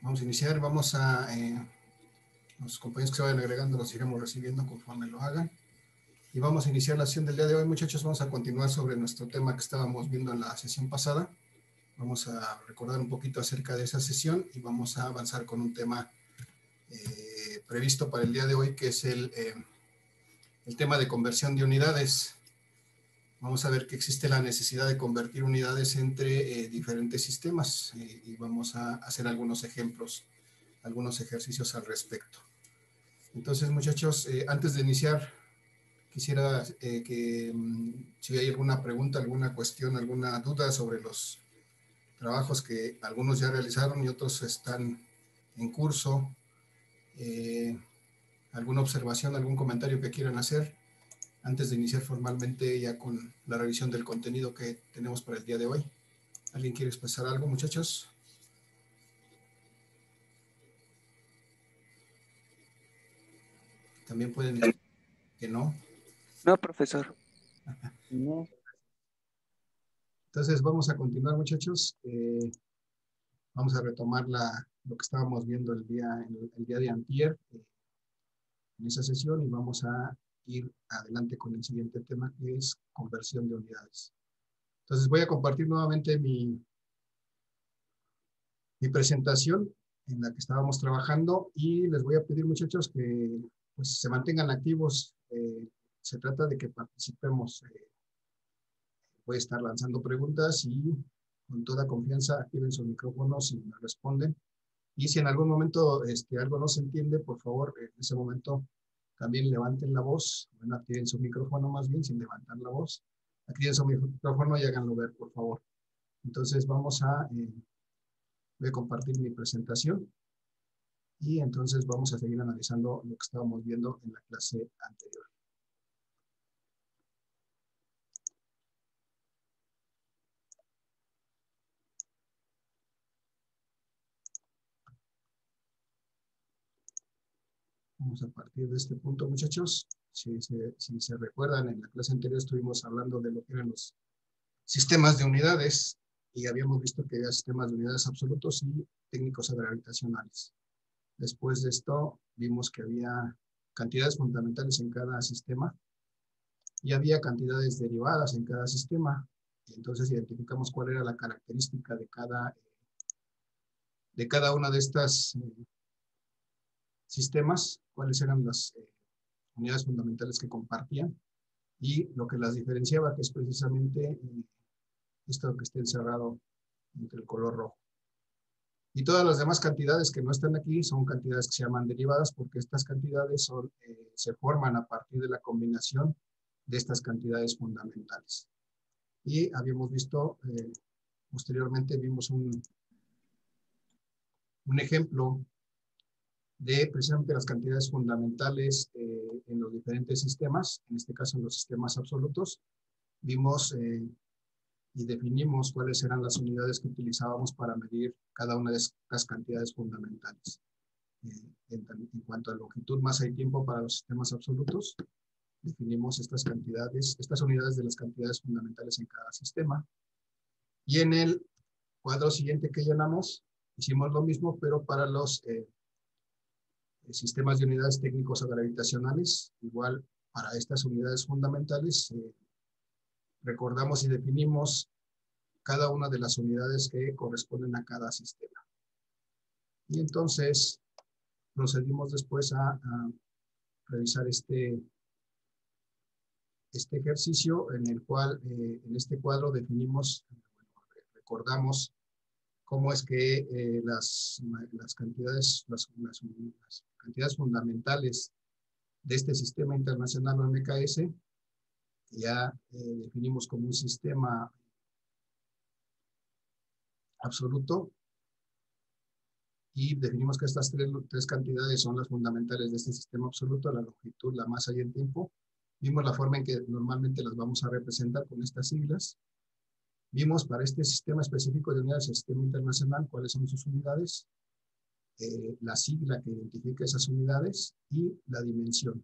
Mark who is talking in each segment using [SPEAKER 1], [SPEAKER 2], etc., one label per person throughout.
[SPEAKER 1] Vamos a iniciar, los compañeros que se vayan agregando los iremos recibiendo conforme lo hagan. Y vamos a iniciar la sesión del día de hoy, muchachos. Vamos a continuar sobre nuestro tema que estábamos viendo en la sesión pasada. Vamos a recordar un poquito acerca de esa sesión y vamos a avanzar con un tema previsto para el día de hoy, que es el tema de conversión de unidades. Vamos a ver que existe la necesidad de convertir unidades entre diferentes sistemas y vamos a hacer algunos ejemplos, algunos ejercicios al respecto. Entonces, muchachos, antes de iniciar, quisiera que si hay alguna pregunta, alguna cuestión, alguna duda sobre los trabajos que algunos ya realizaron y otros están en curso, alguna observación, algún comentario que quieran hacer antes de iniciar formalmente ya con la revisión del contenido que tenemos para el día de hoy. ¿Alguien quiere expresar algo, muchachos? También pueden decir que no.
[SPEAKER 2] No, profesor.
[SPEAKER 3] No.
[SPEAKER 1] Entonces vamos a continuar, muchachos. Vamos a retomar lo que estábamos viendo el día de antier en esa sesión y vamos a ir adelante con el siguiente tema, que es conversión de unidades. Entonces voy a compartir nuevamente mi presentación en la que estábamos trabajando y les voy a pedir, muchachos, que pues, se mantengan activos. Se trata de que participemos. Voy a estar lanzando preguntas y con toda confianza activen sus micrófonos y me responden. Y si en algún momento algo no se entiende, por favor, en ese momento también levanten la voz. Bueno, activen su micrófono más bien sin levantar la voz. Activen su micrófono y háganlo ver, por favor. Entonces voy a compartir mi presentación y entonces vamos a seguir analizando lo que estábamos viendo en la clase anterior. Vamos a partir de este punto, muchachos. Si se recuerdan, en la clase anterior estuvimos hablando de lo que eran los sistemas de unidades y habíamos visto que había sistemas de unidades absolutos y técnicos gravitacionales. Después de esto, vimos que había cantidades fundamentales en cada sistema y había cantidades derivadas en cada sistema. Y entonces identificamos cuál era la característica de cada una de estas sistemas, cuáles eran las unidades fundamentales que compartían y lo que las diferenciaba, que es precisamente esto que está encerrado entre el color rojo. Y todas las demás cantidades que no están aquí son cantidades que se llaman derivadas porque estas cantidades se forman a partir de la combinación de estas cantidades fundamentales. Y habíamos visto, posteriormente vimos un ejemplo de precisamente las cantidades fundamentales en los diferentes sistemas, en este caso en los sistemas absolutos. Vimos y definimos cuáles eran las unidades que utilizábamos para medir cada una de estas cantidades fundamentales. En cuanto a longitud, masa y tiempo para los sistemas absolutos, definimos estas cantidades, estas unidades de las cantidades fundamentales en cada sistema. Y en el cuadro siguiente que llenamos, hicimos lo mismo, pero para los sistemas de unidades técnicos o gravitacionales, igual para estas unidades fundamentales, recordamos y definimos cada una de las unidades que corresponden a cada sistema. Y entonces procedimos después a revisar este ejercicio en el cual en este cuadro definimos, recordamos cómo es que las cantidades fundamentales de este sistema internacional o MKS, que ya definimos como un sistema absoluto, y definimos que estas tres cantidades son las fundamentales de este sistema absoluto: la longitud, la masa y el tiempo. Vimos la forma en que normalmente las vamos a representar con estas siglas. Vimos para este sistema específico de unidades, el sistema internacional, cuáles son sus unidades, la sigla que identifica esas unidades y la dimensión.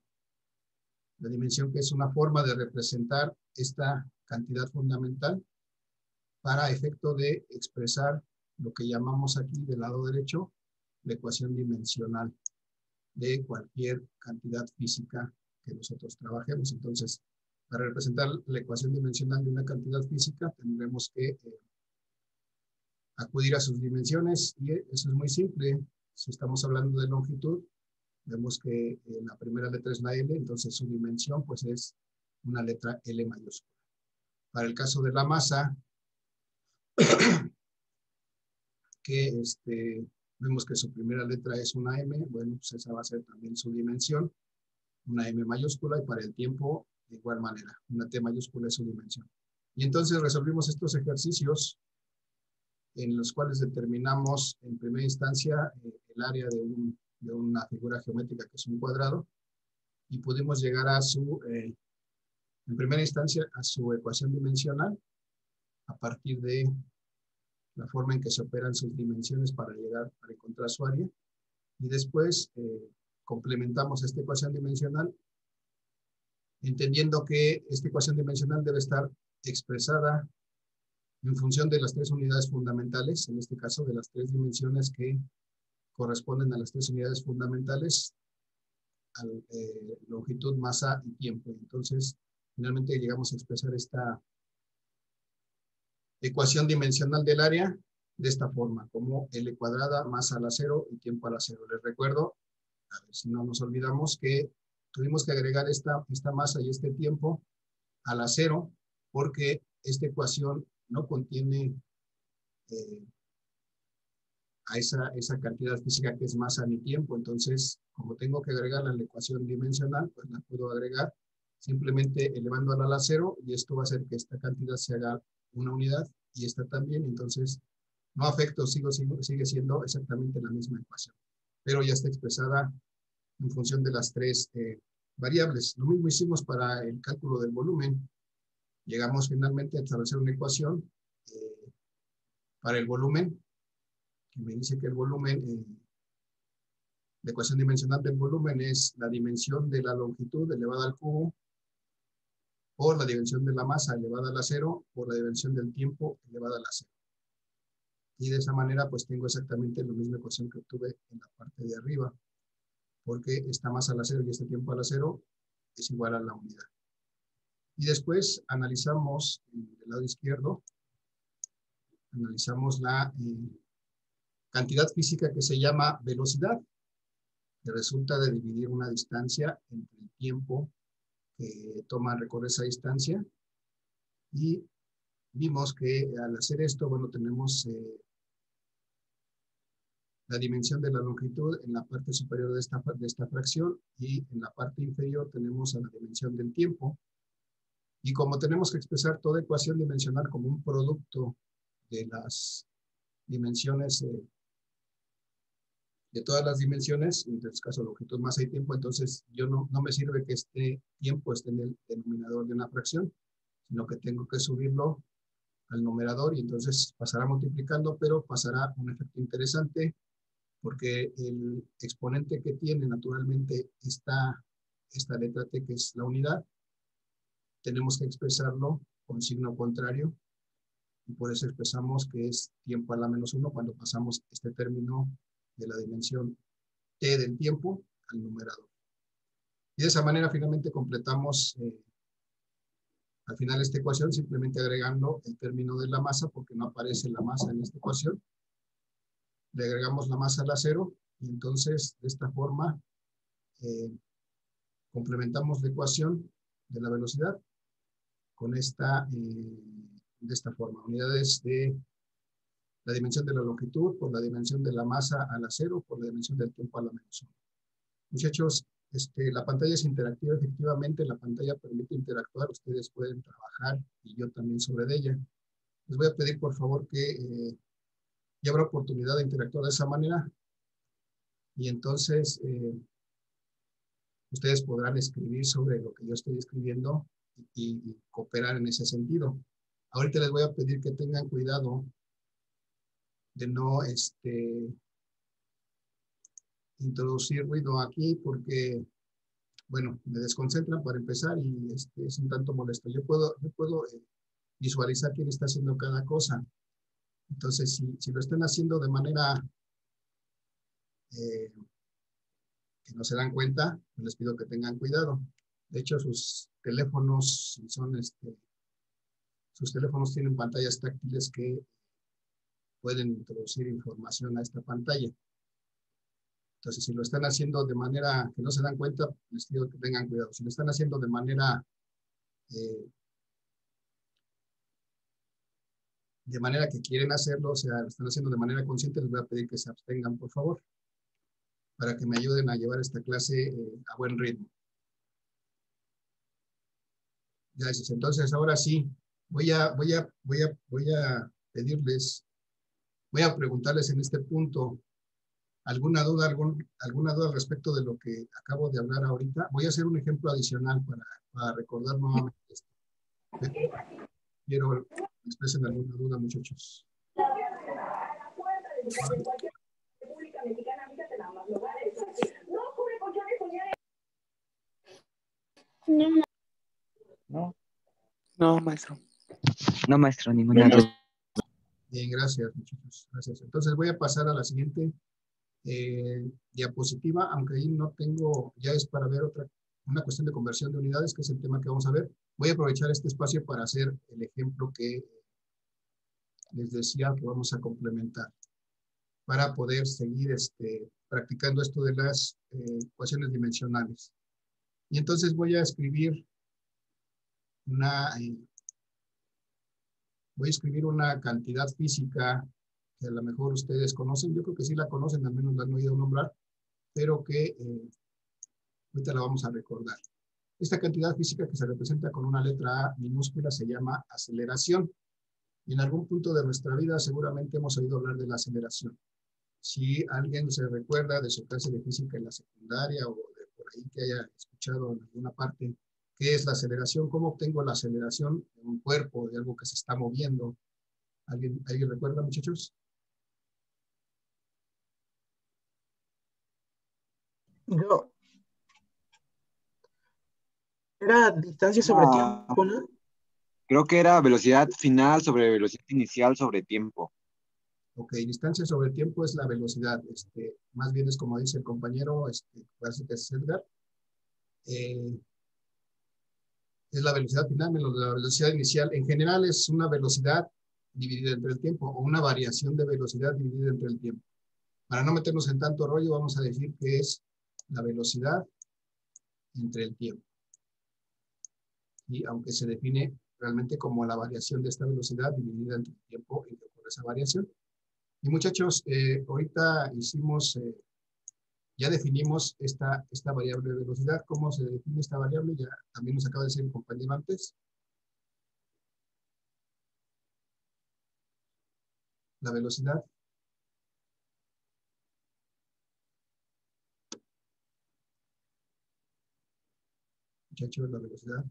[SPEAKER 1] La dimensión, que es una forma de representar esta cantidad fundamental para efecto de expresar lo que llamamos aquí del lado derecho la ecuación dimensional de cualquier cantidad física que nosotros trabajemos. Entonces, para representar la ecuación dimensional de una cantidad física, tendremos que acudir a sus dimensiones, y eso es muy simple. Si estamos hablando de longitud, vemos que la primera letra es la L, entonces su dimensión pues es una letra L mayúscula. Para el caso de la masa, que vemos que su primera letra es una M, bueno, pues esa va a ser también su dimensión, una M mayúscula, y para el tiempo de igual manera, una T mayúscula es su dimensión. Y entonces resolvimos estos ejercicios en los cuales determinamos en primera instancia el área de una figura geométrica que es un cuadrado, y pudimos llegar a en primera instancia a su ecuación dimensional a partir de la forma en que se operan sus dimensiones para encontrar su área, y después complementamos esta ecuación dimensional entendiendo que esta ecuación dimensional debe estar expresada en función de las tres unidades fundamentales, en este caso de las tres dimensiones que corresponden a las tres unidades fundamentales, longitud, masa y tiempo. Entonces, finalmente llegamos a expresar esta ecuación dimensional del área de esta forma, como L cuadrada, masa a la cero y tiempo a la cero. Les recuerdo, a ver si no nos olvidamos, que tuvimos que agregar esta masa y este tiempo a la cero, porque esta ecuación no contiene a esa cantidad física que es masa ni tiempo. Entonces, como tengo que agregarla a la ecuación dimensional, pues la puedo agregar simplemente elevándola a la cero, y esto va a hacer que esta cantidad se haga una unidad y esta también. Entonces, no afecto, sigue siendo exactamente la misma ecuación, pero ya está expresada en función de las tres variables. Lo mismo hicimos para el cálculo del volumen. Llegamos finalmente a establecer una ecuación para el volumen, que me dice que el volumen, la ecuación dimensional del volumen es la dimensión de la longitud elevada al cubo por la dimensión de la masa elevada a la cero por la dimensión del tiempo elevada a la cero. Y de esa manera pues tengo exactamente la misma ecuación que obtuve en la parte de arriba, porque esta masa a la cero y este tiempo a la cero es igual a la unidad. Y después analizamos del lado izquierdo, analizamos la cantidad física que se llama velocidad, que resulta de dividir una distancia entre el tiempo que toma recorrer esa distancia. Y vimos que al hacer esto, bueno, tenemos la dimensión de la longitud en la parte superior de esta fracción, y en la parte inferior tenemos a la dimensión del tiempo. Y como tenemos que expresar toda ecuación dimensional como un producto de las dimensiones, de todas las dimensiones, en este caso longitud, masa y tiempo, entonces no me sirve que este tiempo esté en el denominador de una fracción, sino que tengo que subirlo al numerador, y entonces pasará multiplicando, pero pasará un efecto interesante, porque el exponente que tiene naturalmente esta letra T, que es la unidad, tenemos que expresarlo con signo contrario, y por eso expresamos que es tiempo a la menos 1 cuando pasamos este término de la dimensión T del tiempo al numerador. Y de esa manera finalmente completamos al final esta ecuación, simplemente agregando el término de la masa, porque no aparece la masa en esta ecuación. Le agregamos la masa a la cero, y entonces de esta forma complementamos la ecuación de la velocidad con de esta forma: unidades de la dimensión de la longitud por la dimensión de la masa a la cero por la dimensión del tiempo a la menos 1. Muchachos, la pantalla es interactiva, efectivamente la pantalla permite interactuar, ustedes pueden trabajar y yo también sobre ella. Les voy a pedir por favor que ya habrá oportunidad de interactuar de esa manera, y entonces ustedes podrán escribir sobre lo que yo estoy escribiendo y cooperar en ese sentido. Ahorita les voy a pedir que tengan cuidado de no introducir ruido aquí, porque, bueno, me desconcentran para empezar, y es un tanto molesto. Yo puedo visualizar quién está haciendo cada cosa. Entonces, si lo están haciendo de manera eh, que no se dan cuenta, les pido que tengan cuidado. De hecho, sus teléfonos sus teléfonos tienen pantallas táctiles que pueden introducir información a esta pantalla. Entonces, si lo están haciendo de manera que no se dan cuenta, les pido que tengan cuidado. Si lo están haciendo eh, de manera que quieren hacerlo, o sea, lo están haciendo de manera consciente, les voy a pedir que se abstengan, por favor, para que me ayuden a llevar esta clase a buen ritmo. Gracias. Entonces, ahora sí, voy a pedirles, voy a preguntarles en este punto alguna duda, alguna duda respecto de lo que acabo de hablar ahorita. Voy a hacer un ejemplo adicional para recordar nuevamente esto. Quiero que expresen alguna duda, muchachos.
[SPEAKER 2] No. No. No, maestro.
[SPEAKER 3] No, maestro, ninguna duda.
[SPEAKER 1] Bien, gracias, muchachos. Gracias. Entonces voy a pasar a la siguiente diapositiva, aunque ahí no tengo, ya es para ver una cuestión de conversión de unidades, que es el tema que vamos a ver. Voy a aprovechar este espacio para hacer el ejemplo que les decía que vamos a complementar, para poder seguir practicando esto de las ecuaciones dimensionales. Y entonces voy a escribir una cantidad física que a lo mejor ustedes conocen, yo creo que sí la conocen, al menos la han oído nombrar, pero que ahorita la vamos a recordar. Esta cantidad física que se representa con una letra A minúscula se llama aceleración. Y en algún punto de nuestra vida seguramente hemos oído hablar de la aceleración. Si alguien se recuerda de su clase de física en la secundaria o de por ahí que haya escuchado en alguna parte qué es la aceleración, cómo obtengo la aceleración de un cuerpo, de algo que se está moviendo. ¿Alguien recuerda, muchachos?
[SPEAKER 2] Yo. Era distancia sobre tiempo, ¿no?
[SPEAKER 3] Creo que era velocidad final sobre velocidad inicial sobre tiempo.
[SPEAKER 1] Ok, distancia sobre tiempo es la velocidad. Más bien es como dice el compañero, parece que es Edgar. Es la velocidad final menos la velocidad inicial. En general es una velocidad dividida entre el tiempo o una variación de velocidad dividida entre el tiempo. Para no meternos en tanto rollo, vamos a decir que es la velocidad entre el tiempo. Y aunque se define realmente como la variación de esta velocidad dividida entre el tiempo en que ocurre esa variación. Y muchachos, ahorita ya definimos esta variable de velocidad. ¿Cómo se define esta variable? Ya también nos acaba de decir el compañero antes. La velocidad muchachos, la velocidad.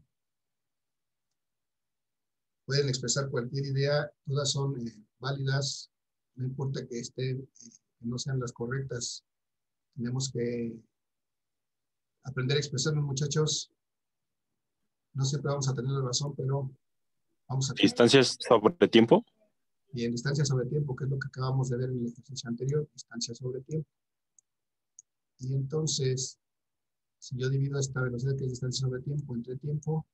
[SPEAKER 1] Pueden expresar cualquier idea, todas son válidas, no importa que que no sean las correctas. Tenemos que aprender a expresarnos, muchachos. No siempre vamos a tener la razón, pero vamos a...
[SPEAKER 4] ¿Distancias sobre tiempo?
[SPEAKER 1] Y en distancia sobre tiempo, que es lo que acabamos de ver en el ejercicio anterior, distancia sobre tiempo. Y entonces, si yo divido esta velocidad que es distancia sobre tiempo entre tiempo,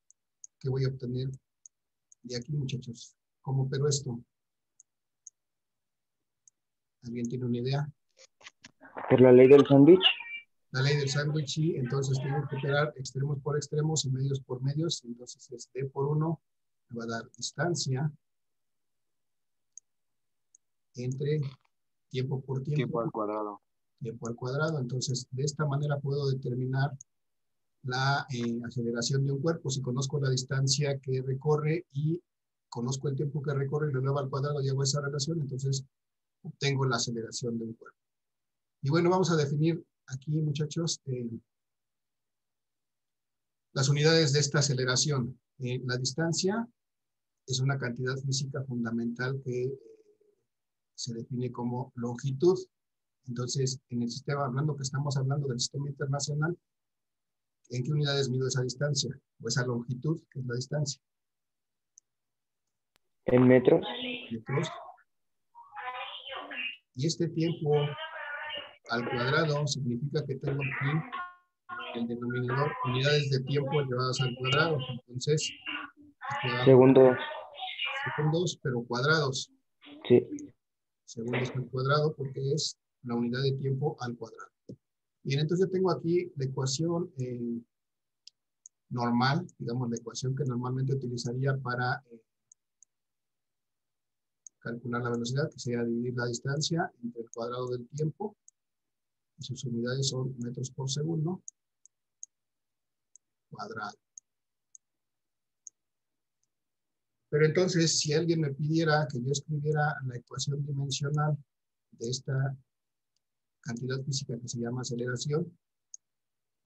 [SPEAKER 1] ¿qué voy a obtener de aquí, muchachos? ¿Cómo opero esto? ¿Alguien tiene una idea?
[SPEAKER 3] ¿Por la ley del sándwich?
[SPEAKER 1] La ley del sándwich, y entonces tengo que operar extremos por extremos y medios por medios. Entonces es D por 1 me va a dar distancia entre tiempo por tiempo.
[SPEAKER 3] Tiempo al cuadrado.
[SPEAKER 1] Tiempo al cuadrado. Entonces, de esta manera puedo determinar la aceleración de un cuerpo. Si conozco la distancia que recorre y conozco el tiempo que recorre y lo elevo al cuadrado y hago esa relación, entonces obtengo la aceleración de un cuerpo. Y bueno, vamos a definir aquí, muchachos, las unidades de esta aceleración. La distancia es una cantidad física fundamental que se define como longitud. Entonces, en el sistema, hablando que estamos hablando del sistema internacional, ¿en qué unidades mido esa distancia? O esa longitud, que es la distancia.
[SPEAKER 3] ¿En metros?
[SPEAKER 1] Metros. Y este tiempo al cuadrado significa que tengo aquí el denominador unidades de tiempo llevadas al cuadrado. Entonces, aquí abajo,
[SPEAKER 2] Segundos.
[SPEAKER 1] segundos, pero cuadrados.
[SPEAKER 2] Sí.
[SPEAKER 1] Segundos al cuadrado porque es la unidad de tiempo al cuadrado. Bien, entonces yo tengo aquí la ecuación normal, digamos la ecuación que normalmente utilizaría para calcular la velocidad, que sería dividir la distancia entre el cuadrado del tiempo, y sus unidades son metros por segundo, cuadrado. Pero entonces, si alguien me pidiera que yo escribiera la ecuación dimensional de esta cantidad física que se llama aceleración,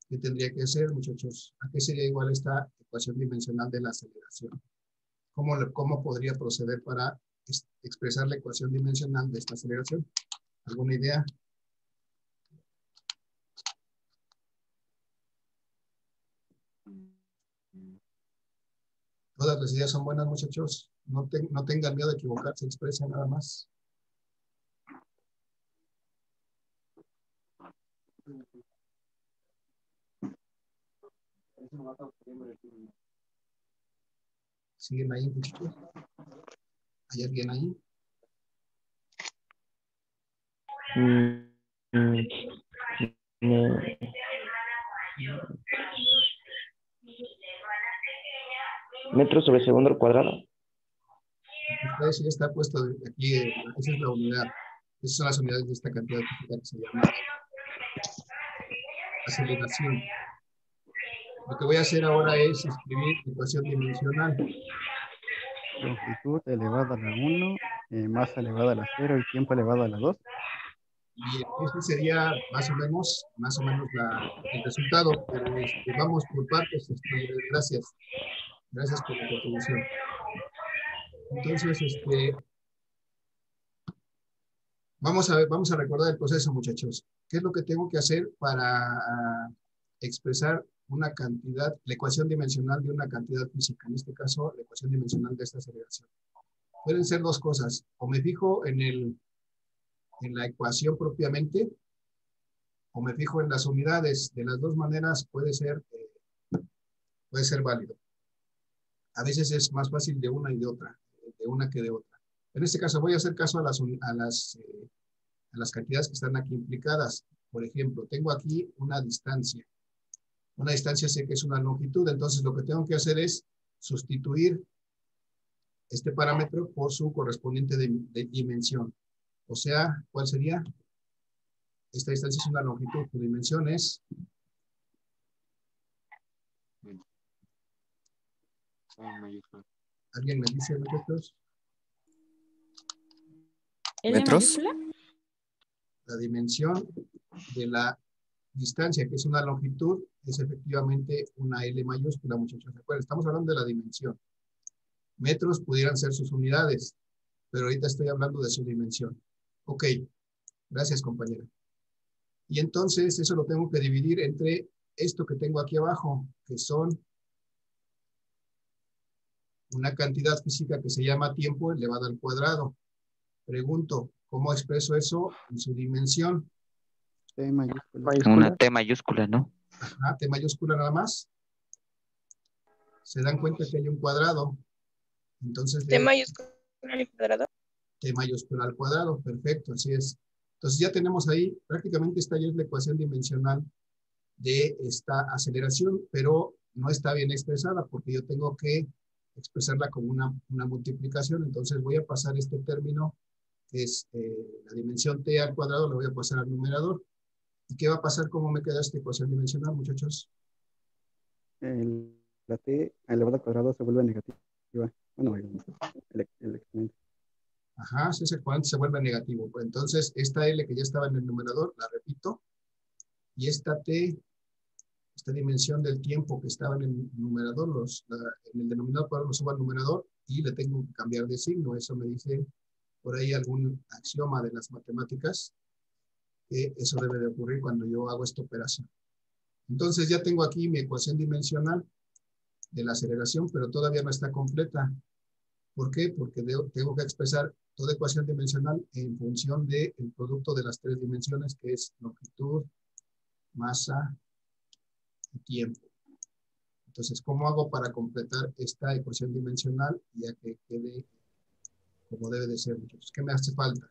[SPEAKER 1] ¿qué tendría que hacer, muchachos? ¿A qué sería igual esta ecuación dimensional de la aceleración? ¿Cómo podría proceder para expresar la ecuación dimensional de esta aceleración? ¿Alguna idea? Todas las ideas son buenas, muchachos. No tengan miedo de equivocarse, expresen nada más. ¿Siguen ahí, muchachos? ¿Hay alguien ahí?
[SPEAKER 2] No. Metros sobre segundo al cuadrado.
[SPEAKER 1] Ustedes ya está puesto aquí, esa es la unidad. Esas son las unidades de esta cantidad física que se llama aceleración. Lo que voy a hacer ahora es escribir ecuación dimensional.
[SPEAKER 5] Longitud elevada a la 1, masa elevada a la 0 y tiempo elevado a la 2.
[SPEAKER 1] Y este sería más o menos el resultado, pero vamos por partes. Gracias. Gracias por la contribución. Entonces, vamos a recordar el proceso, muchachos. ¿Qué es lo que tengo que hacer para expresar una cantidad, la ecuación dimensional de una cantidad física? En este caso, la ecuación dimensional de esta aceleración. Pueden ser dos cosas. O me fijo en la ecuación propiamente, o me fijo en las unidades. De las dos maneras puede ser válido. A veces es más fácil de una y de otra, de una que de otra. En este caso voy a hacer caso a las cantidades que están aquí implicadas. Por ejemplo, tengo aquí una distancia. Una distancia sé que es una longitud, entonces lo que tengo que hacer es sustituir este parámetro por su correspondiente de dimensión. O sea, ¿cuál sería? Esta distancia es una longitud, su dimensión es... ¿Alguien me dice, muchachos?
[SPEAKER 4] ¿Metros?
[SPEAKER 1] La dimensión de la distancia, que es una longitud, es efectivamente una L mayúscula, muchachos. Recuerden, estamos hablando de la dimensión. Metros pudieran ser sus unidades, pero ahorita estoy hablando de su dimensión. Ok, gracias, compañera. Y entonces eso lo tengo que dividir entre esto que tengo aquí abajo, que son una cantidad física que se llama tiempo elevado al cuadrado. Pregunto, ¿cómo expreso eso en su dimensión?
[SPEAKER 5] T mayúscula.
[SPEAKER 6] Una T mayúscula, ¿no?
[SPEAKER 1] Ajá, T mayúscula nada más. Se dan cuenta que hay un cuadrado. Entonces,
[SPEAKER 7] T mayúscula al cuadrado.
[SPEAKER 1] T mayúscula al cuadrado, perfecto, así es. Entonces ya tenemos ahí, prácticamente esta ya es la ecuación dimensional de esta aceleración, pero no está bien expresada porque yo tengo que expresarla como una multiplicación. Entonces voy a pasar este término, que es la dimensión T al cuadrado, lo voy a pasar al numerador. ¿Y qué va a pasar? ¿Cómo me queda esta ecuación dimensional, muchachos?
[SPEAKER 5] La T elevada al cuadrado se vuelve negativa. Bueno, el exponente.
[SPEAKER 1] Ajá, ese exponente se vuelve negativo. Pues entonces, esta L que ya estaba en el numerador, la repito. Y esta T, esta dimensión del tiempo que estaba en el numerador, en el denominador, pues lo subo al numerador y le tengo que cambiar de signo. Eso me dice por ahí algún axioma de las matemáticas, que eso debe de ocurrir cuando yo hago esta operación. Entonces ya tengo aquí mi ecuación dimensional de la aceleración, pero todavía no está completa. ¿Por qué? Porque tengo que expresar toda ecuación dimensional en función del producto de las tres dimensiones, que es longitud, masa y tiempo. Entonces, ¿cómo hago para completar esta ecuación dimensional ya que quede como debe de ser? ¿Qué me hace falta?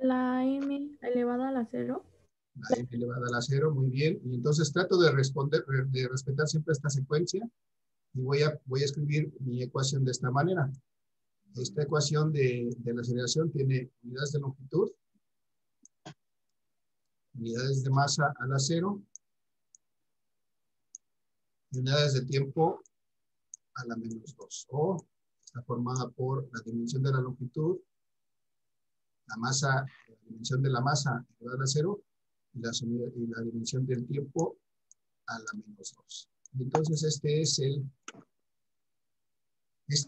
[SPEAKER 6] La m elevada a la 0.
[SPEAKER 1] La m elevada a la 0, muy bien. Y entonces trato de respetar siempre esta secuencia y voy a escribir mi ecuación de esta manera. Esta ecuación de la aceleración tiene unidades de longitud, unidades de masa a la 0 y unidades de tiempo a la -2. O está formada por la dimensión de la longitud, la masa, la dimensión de la masa elevada a la 0 y la dimensión del tiempo a la -2. Y entonces esta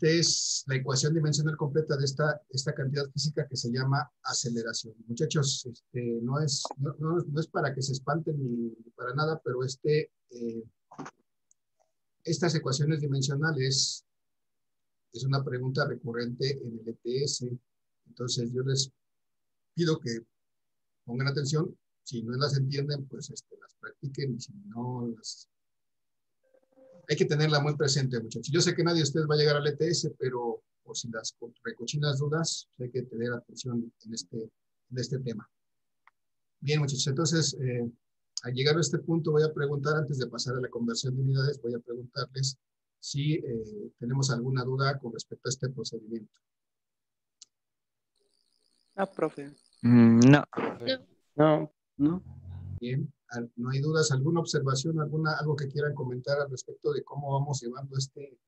[SPEAKER 1] es la ecuación dimensional completa de esta cantidad física que se llama aceleración. Muchachos, no es para que se espanten ni para nada, pero estas ecuaciones dimensionales es una pregunta recurrente en el ETS. Entonces yo les pido que pongan atención. Si no las entienden, pues las practiquen, y si no las... Hay que tenerla muy presente, muchachos. Yo sé que nadie de ustedes va a llegar al ETS, pero por si las recochinas dudas, hay que tener atención en este tema. Bien, muchachos, entonces, al llegar a este punto voy a preguntar, antes de pasar a la conversión de unidades, voy a preguntarles si tenemos alguna duda con respecto a este procedimiento.
[SPEAKER 7] No, profe.
[SPEAKER 3] No.
[SPEAKER 2] No.
[SPEAKER 5] ¿No?
[SPEAKER 1] Bien, no hay dudas, alguna observación, algo que quieran comentar al respecto de cómo vamos llevando este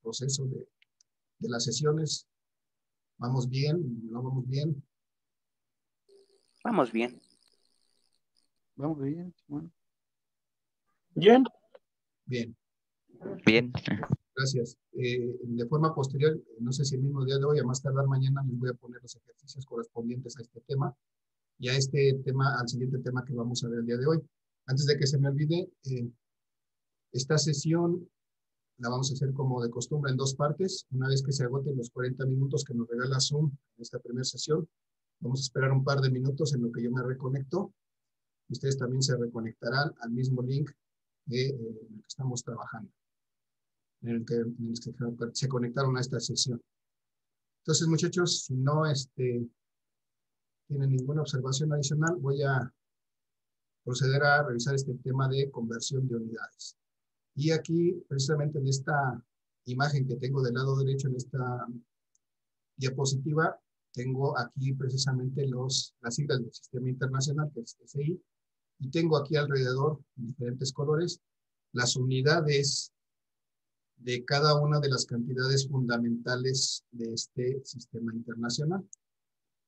[SPEAKER 1] proceso de las sesiones. ¿Vamos bien? ¿No vamos bien?
[SPEAKER 7] Vamos bien.
[SPEAKER 5] Vamos bien. Bueno.
[SPEAKER 4] Bien.
[SPEAKER 1] Bien,
[SPEAKER 3] Bien.
[SPEAKER 1] gracias. De forma posterior, no sé si el mismo día de hoy, a más tardar mañana, les voy a poner los ejercicios correspondientes a este tema y a al siguiente tema que vamos a ver el día de hoy. Antes de que se me olvide, esta sesión la vamos a hacer como de costumbre en dos partes. Una vez que se agoten los 40 minutos que nos regala Zoom en esta primera sesión, vamos a esperar un par de minutos en lo que yo me reconecto. Ustedes también se reconectarán al mismo link en el que estamos trabajando, en el que se conectaron a esta sesión. Entonces, muchachos, si no tienen ninguna observación adicional, voy a proceder a revisar este tema de conversión de unidades. Y aquí, precisamente en esta imagen que tengo del lado derecho, en esta diapositiva, tengo aquí precisamente las siglas del Sistema Internacional, que es SI, y tengo aquí alrededor, en diferentes colores, las unidades de cada una de las cantidades fundamentales de este Sistema Internacional.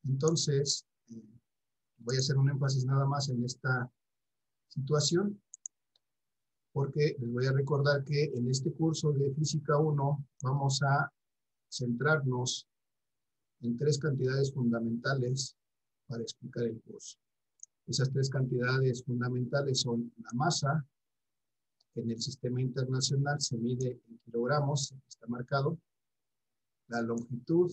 [SPEAKER 1] Entonces, voy a hacer un énfasis nada más en esta situación, porque les voy a recordar que en este curso de Física 1 vamos a centrarnos en tres cantidades fundamentales para explicar el curso. Esas tres cantidades fundamentales son la masa, que en el Sistema Internacional se mide en kilogramos, está marcado; la longitud,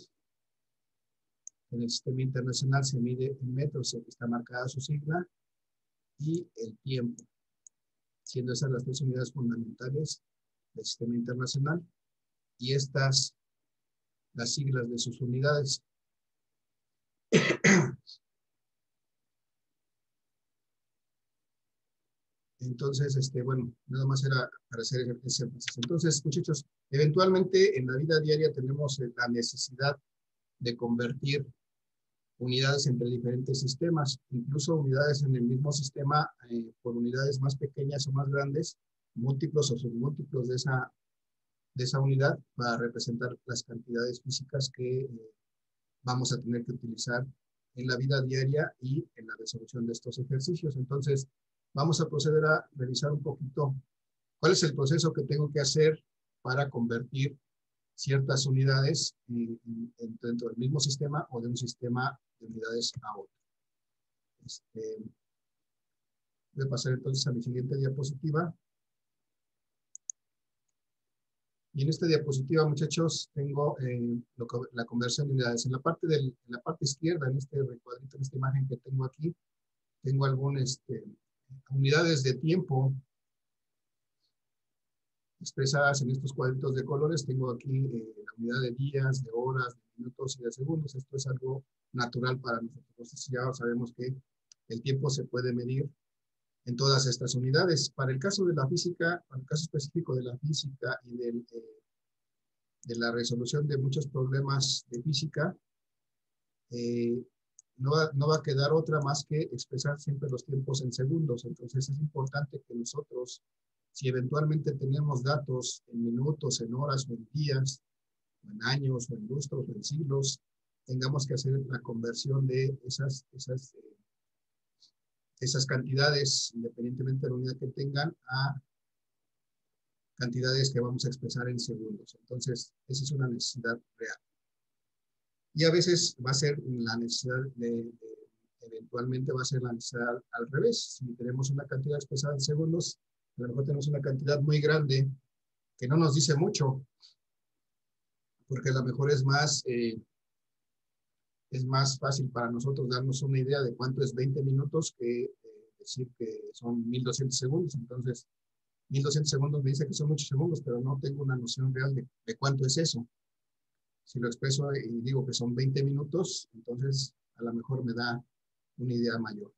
[SPEAKER 1] que en el Sistema Internacional se mide en metros, que está marcada su sigla; y el tiempo, siendo esas las tres unidades fundamentales del Sistema Internacional, y estas las siglas de sus unidades. Entonces, bueno, nada más era para hacer ese énfasis. Entonces, muchachos, eventualmente en la vida diaria tenemos la necesidad de convertir unidades entre diferentes sistemas, incluso unidades en el mismo sistema por unidades más pequeñas o más grandes, múltiplos o submúltiplos de esa unidad, para representar las cantidades físicas que vamos a tener que utilizar en la vida diaria y en la resolución de estos ejercicios. Entonces, vamos a proceder a revisar un poquito cuál es el proceso que tengo que hacer para convertir ciertas unidades dentro del mismo sistema o de un sistema de unidades a otro. Voy a pasar entonces a mi siguiente diapositiva. Y en esta diapositiva, muchachos, tengo la conversión de unidades. En la parte izquierda, en este recuadrito, en esta imagen que tengo aquí, tengo algunas unidades de tiempo expresadas en estos cuadritos de colores. Tengo aquí la unidad de días, de horas, de minutos y de segundos. Esto es algo natural para nosotros. Entonces ya sabemos que el tiempo se puede medir en todas estas unidades. Para el caso de la física, para el caso específico de la física y de la resolución de muchos problemas de física, no va a quedar otra más que expresar siempre los tiempos en segundos. Entonces es importante que nosotros, si eventualmente tenemos datos en minutos, en horas o en días, o en años, o en lustros, o en siglos, tengamos que hacer la conversión de esas cantidades, independientemente de la unidad que tengan, a cantidades que vamos a expresar en segundos. Entonces, esa es una necesidad real. Y a veces va a ser la necesidad eventualmente va a ser la necesidad al revés. Si tenemos una cantidad expresada en segundos, a lo mejor tenemos una cantidad muy grande que no nos dice mucho, porque a lo mejor es más fácil para nosotros darnos una idea de cuánto es 20 minutos que decir que son 1200 segundos. Entonces, 1200 segundos me dice que son muchos segundos, pero no tengo una noción real de cuánto es eso. Si lo expreso y digo que son 20 minutos, entonces a lo mejor me da una idea mayor.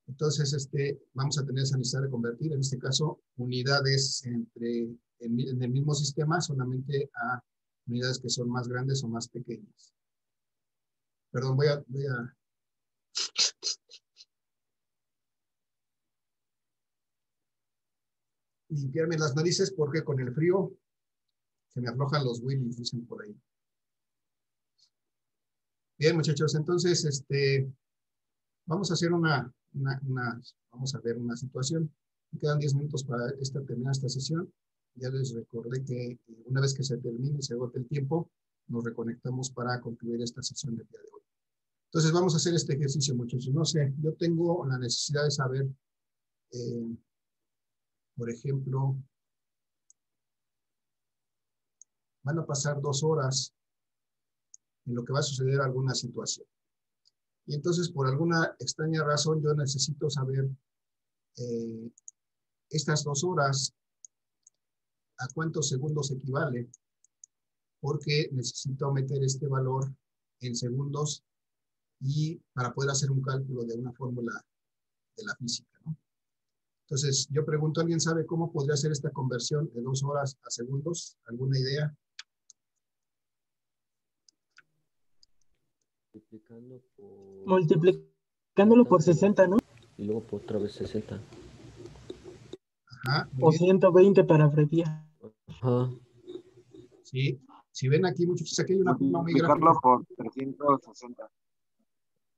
[SPEAKER 1] Entonces, vamos a tener esa necesidad de convertir, en este caso, unidades en el mismo sistema, solamente a unidades que son más grandes o más pequeñas. Perdón, voy a limpiarme las narices porque con el frío se me aflojan los willies, dicen por ahí. Bien, muchachos, entonces, vamos a hacer vamos a ver una situación. Me quedan 10 minutos para terminar esta sesión. Ya les recordé que una vez que se termine, se agote el tiempo, nos reconectamos para concluir esta sesión del día de hoy. Entonces, vamos a hacer este ejercicio, muchachos. No sé, yo tengo la necesidad de saber, por ejemplo, van a pasar 2 horas en lo que va a suceder alguna situación. Y entonces, por alguna extraña razón, yo necesito saber estas 2 horas a cuántos segundos equivale, porque necesito meter este valor en segundos y para poder hacer un cálculo de una fórmula de la física, ¿no? Entonces, yo pregunto, ¿alguien sabe cómo podría hacer esta conversión de 2 horas a segundos? ¿Alguna idea?
[SPEAKER 4] Multiplicándolo por 60, ¿no?
[SPEAKER 2] Y luego por otra vez 60.
[SPEAKER 1] Ajá,
[SPEAKER 4] O
[SPEAKER 1] muy bien.
[SPEAKER 4] 120 para abreviar.
[SPEAKER 2] Ajá.
[SPEAKER 1] Sí, si ven aquí, muchachos, aquí hay una forma muy gráfica.
[SPEAKER 3] Multiplicarlo por 360.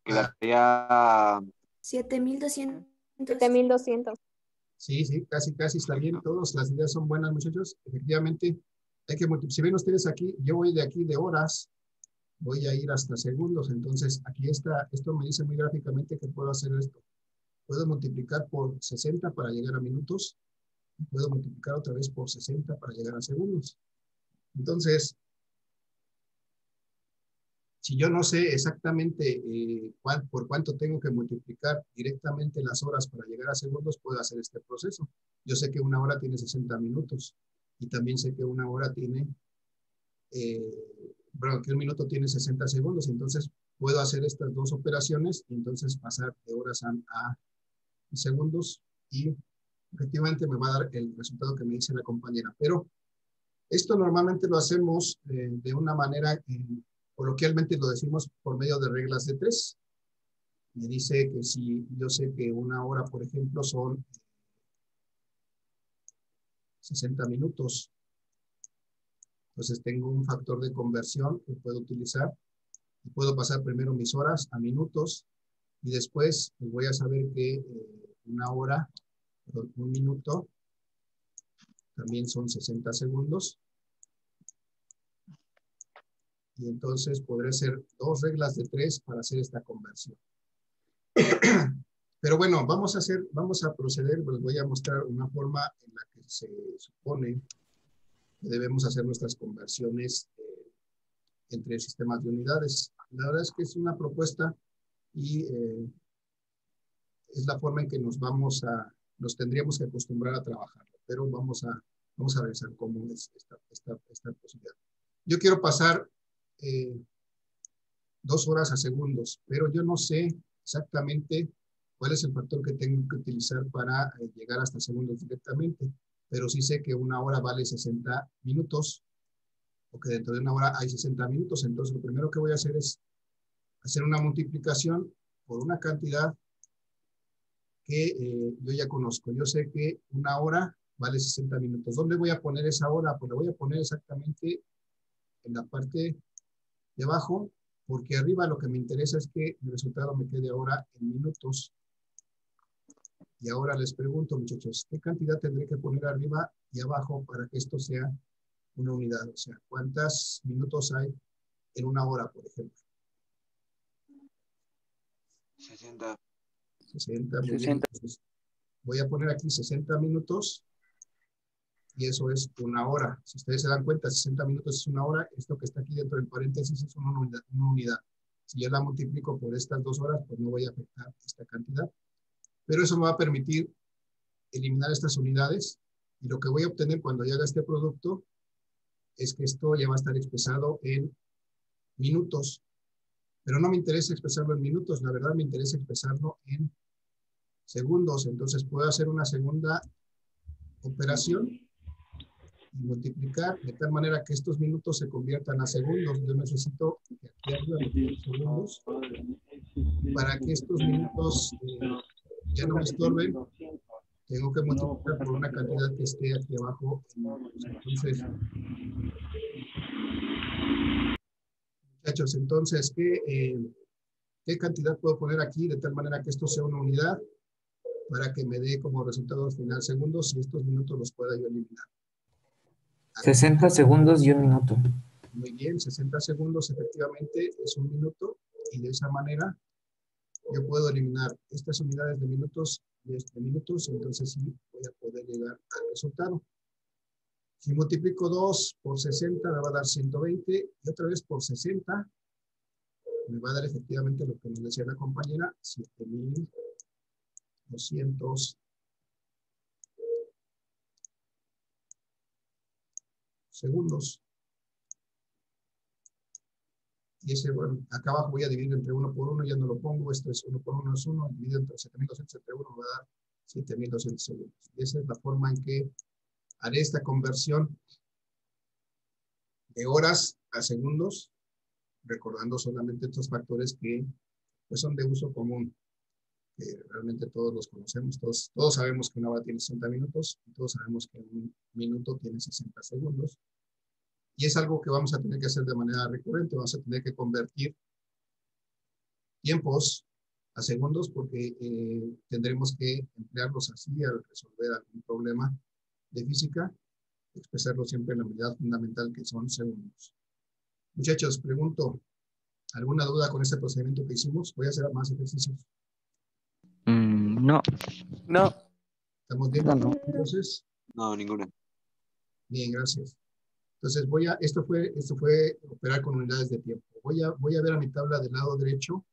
[SPEAKER 3] Quedaría
[SPEAKER 8] 7200.
[SPEAKER 7] 7200.
[SPEAKER 1] Sí, casi está bien. Todas las ideas son buenas, muchachos. Efectivamente, hay que multiplicar. Si ven ustedes aquí, yo voy de aquí de horas, voy a ir hasta segundos. Entonces, aquí está, esto me dice muy gráficamente que puedo hacer esto. Puedo multiplicar por 60 para llegar a minutos. Y puedo multiplicar otra vez por 60 para llegar a segundos. Entonces, si yo no sé exactamente por cuánto tengo que multiplicar directamente las horas para llegar a segundos, puedo hacer este proceso. Yo sé que una hora tiene 60 minutos y también sé que una hora tiene, que un minuto tiene 60 segundos. Entonces, puedo hacer estas 2 operaciones y entonces pasar de horas a segundos y efectivamente me va a dar el resultado que me dice la compañera. Pero esto normalmente lo hacemos de una manera... coloquialmente lo decimos por medio de reglas de 3. Me dice que si yo sé que una hora, por ejemplo, son 60 minutos, entonces tengo un factor de conversión que puedo utilizar y puedo pasar primero mis horas a minutos y después voy a saber que un minuto también son 60 segundos. Y entonces podré hacer 2 reglas de 3 para hacer esta conversión. Pero bueno, vamos a proceder, les voy a mostrar una forma en la que se supone que debemos hacer nuestras conversiones entre sistemas de unidades. La verdad es que es una propuesta y es la forma en que nos tendríamos que acostumbrar a trabajar, pero vamos a revisar cómo es esta posibilidad. Yo quiero pasar 2 horas a segundos, pero yo no sé exactamente cuál es el factor que tengo que utilizar para llegar hasta segundos directamente, pero sí sé que 1 hora vale 60 minutos, o que dentro de 1 hora hay 60 minutos, entonces lo primero que voy a hacer es hacer una multiplicación por una cantidad que yo ya conozco. Yo sé que 1 hora vale 60 minutos. ¿Dónde voy a poner esa hora? Pues la voy a poner exactamente en la parte de abajo, porque arriba lo que me interesa es que el resultado me quede ahora en minutos. Y ahora les pregunto, muchachos, ¿qué cantidad tendré que poner arriba y abajo para que esto sea una unidad? O sea, ¿cuántos minutos hay en 1 hora, por ejemplo?
[SPEAKER 3] 60.
[SPEAKER 1] 60, muy bien. Entonces, voy a poner aquí 60 minutos y eso es 1 hora. Si ustedes se dan cuenta, 60 minutos es 1 hora. Esto que está aquí dentro del paréntesis es una unidad. Si yo la multiplico por estas 2 horas, pues no voy a afectar esta cantidad. Pero eso me va a permitir eliminar estas unidades y lo que voy a obtener cuando yo haga este producto es que esto ya va a estar expresado en minutos. Pero no me interesa expresarlo en minutos, la verdad me interesa expresarlo en segundos. Entonces puedo hacer una segunda operación y multiplicar de tal manera que estos minutos se conviertan a segundos. Yo necesito que aquí arriba me queden segundos para que estos minutos ya no me estorben. Tengo que multiplicar por una cantidad que esté aquí abajo en minutos. Entonces, muchachos, entonces, ¿qué cantidad puedo poner aquí de tal manera que esto sea una unidad para que me dé como resultado al final segundos y estos minutos los pueda yo eliminar?
[SPEAKER 8] 60 segundos y 1 minuto.
[SPEAKER 1] Muy bien, 60 segundos efectivamente es 1 minuto y de esa manera yo puedo eliminar estas unidades de minutos entonces sí voy a poder llegar al resultado. Si multiplico 2 por 60 me va a dar 120 y otra vez por 60 me va a dar efectivamente lo que nos decía la compañera, 7,200 segundos. Y ese, bueno, acá abajo voy a dividir entre 1 por 1, ya no lo pongo, esto es 1 por 1 es 1, dividido entre 7,200 entre 1 me va a dar 7,200 segundos. Y esa es la forma en que haré esta conversión de horas a segundos, recordando solamente estos factores que pues, son de uso común, que realmente todos los conocemos, todos sabemos que 1 hora tiene 60 minutos, y todos sabemos que 1 minuto tiene 60 segundos, y es algo que vamos a tener que hacer de manera recurrente, vamos a tener que convertir tiempos a segundos porque tendremos que emplearlos así al resolver algún problema de física, expresarlo siempre en la unidad fundamental que son segundos. Muchachos, pregunto, ¿alguna duda con este procedimiento que hicimos? Voy a hacer más ejercicios.
[SPEAKER 3] No.
[SPEAKER 7] No.
[SPEAKER 1] ¿Estamos bien?
[SPEAKER 5] No.
[SPEAKER 1] Entonces,
[SPEAKER 3] No, ninguna.
[SPEAKER 1] bien, gracias. Entonces esto fue operar con unidades de tiempo. Voy a ver a mi tabla del lado derecho.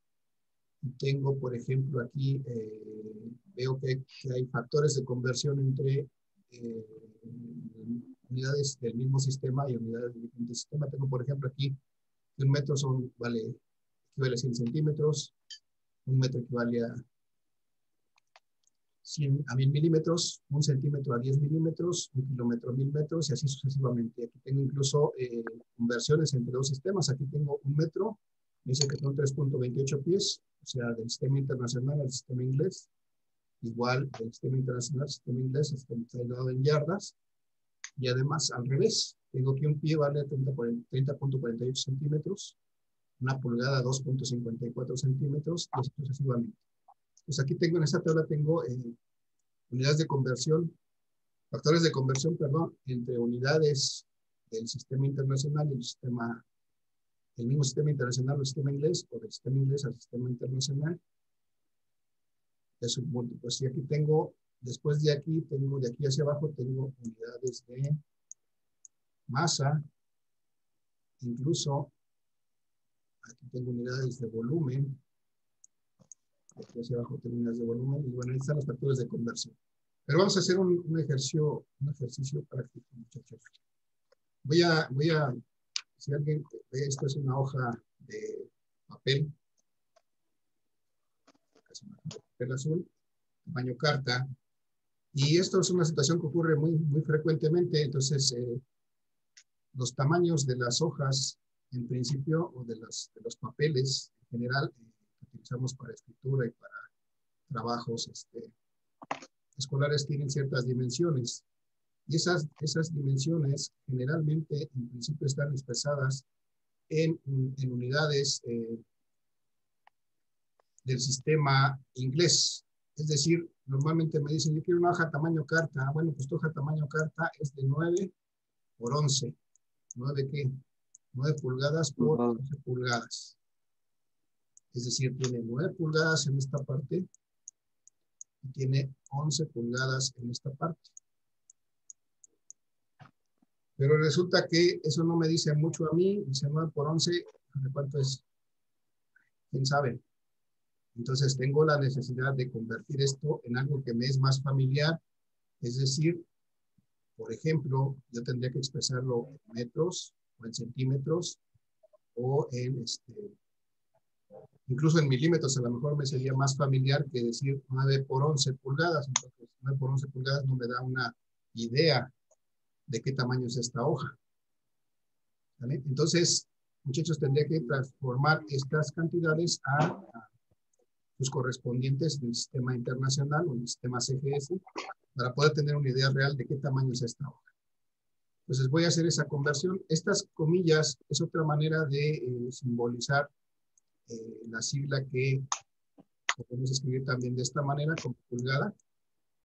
[SPEAKER 1] Y tengo, por ejemplo, aquí veo que hay factores de conversión entre unidades del mismo sistema y unidades de diferente sistema. Tengo, por ejemplo, aquí que 1 metro equivale a 100 centímetros, 1 metro equivale a 1000 milímetros, 1 centímetro a 10 milímetros, 1 kilómetro a 1000 metros y así sucesivamente. Aquí tengo incluso conversiones entre 2 sistemas. Aquí tengo 1 metro, me dice que son 3,28 pies, o sea, del sistema internacional al sistema inglés. Igual del sistema internacional al sistema inglés está dado en yardas. Y además, al revés, tengo que un pie vale 30,48 centímetros, 1 pulgada 2,54 centímetros y así sucesivamente. Pues aquí tengo en esta tabla tengo unidades de conversión, factores de conversión, perdón, entre unidades del sistema internacional y el mismo sistema internacional o el sistema inglés, o del sistema inglés al sistema internacional, de submúltiplos. Y aquí tengo, después de aquí, de aquí hacia abajo, tengo unidades de masa, incluso, aquí tengo unidades de volumen, aquí hacia abajo tengo unidades de volumen, y bueno, ahí están los factores de conversión. Pero vamos a hacer un ejercicio práctico, muchachos. Si alguien ve, esto es una hoja de papel, papel azul, tamaño carta, y esto es una situación que ocurre muy frecuentemente. Entonces, los tamaños de las hojas, en principio, o de los papeles en general, que utilizamos para escritura y para trabajos escolares, tienen ciertas dimensiones. Y esas dimensiones generalmente, en principio, están expresadas en unidades del sistema inglés. Es decir, normalmente me dicen, yo quiero una hoja tamaño carta. Bueno, pues tu hoja tamaño carta es de 9 por 11. ¿9 qué? 9 pulgadas por 11 pulgadas. Es decir, tiene 9 pulgadas en esta parte y tiene 11 pulgadas en esta parte. Pero resulta que eso no me dice mucho a mí. Dice 9 por 11, ¿de cuánto es? ¿Quién sabe? Entonces tengo la necesidad de convertir esto en algo que me es más familiar. Es decir, por ejemplo, yo tendría que expresarlo en metros o en centímetros o en incluso en milímetros. A lo mejor me sería más familiar que decir 9 por 11 pulgadas. Entonces 9 por 11 pulgadas no me da una idea de qué tamaño es esta hoja. ¿Vale? Entonces, muchachos, tendría que transformar estas cantidades a sus correspondientes del sistema internacional o del sistema CGS para poder tener una idea real de qué tamaño es esta hoja. Entonces voy a hacer esa conversión. Estas comillas es otra manera de simbolizar la sigla que podemos escribir también de esta manera, como pulgada.